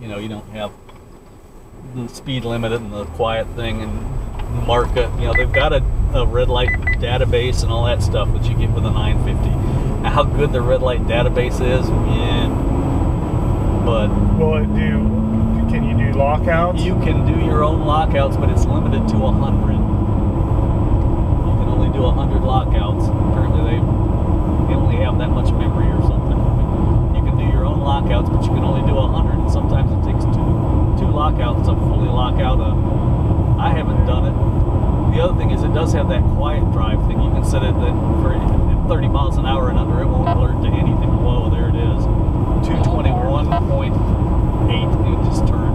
you don't have the speed limit and the quiet thing and mark it. They've got a red light database and all that stuff that you get with a 950. Now, how good the red light database is, but can you do lockouts? You can do your own lockouts, but it's limited to 100. You can only do 100 lockouts. Apparently they only have that much memory or something. You can do your own lockouts, but you can only do 100, and sometimes it takes two lockouts to fully lock out I haven't done it. The other thing is it does have that quiet drive thing. You can set it that for 30 miles an hour and under, it won't alert to anything. Whoa, there it is. 221.8. It just turned.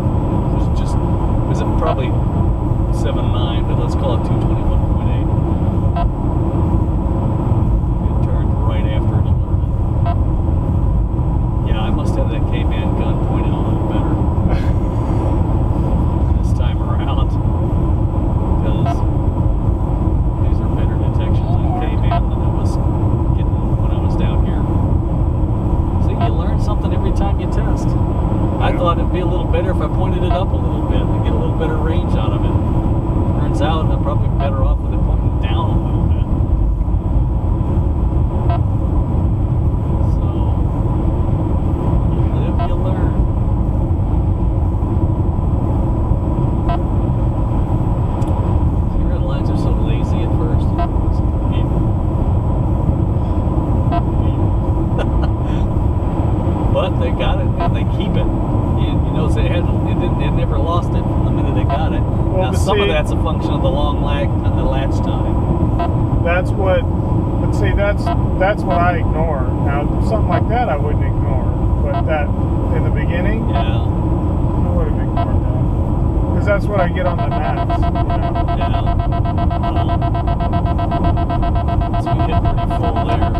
It was probably 7.9, but let's call it 221.8. It turned right after it alerted. Yeah, I must have that K-Man gun pointed a little better this time around, because these are better detections on K-Man than I was getting when I was down here. See, you learn something every time you test. I thought it'd be a little better if I pointed it up a little bit to get a little better range out of it. Turns out I'm probably better off with it pointing down a little bit. So, you live, you learn. See, red lines are so lazy at first. But they got it and they keep it. It never lost it from the minute they got it. Well, now some of that's a function of the long latch time. That's what I ignore. Now something like that I wouldn't ignore, but that in the beginning, yeah, I would have ignored that because that's what I get on the maps. Yeah. So we hit pretty full there.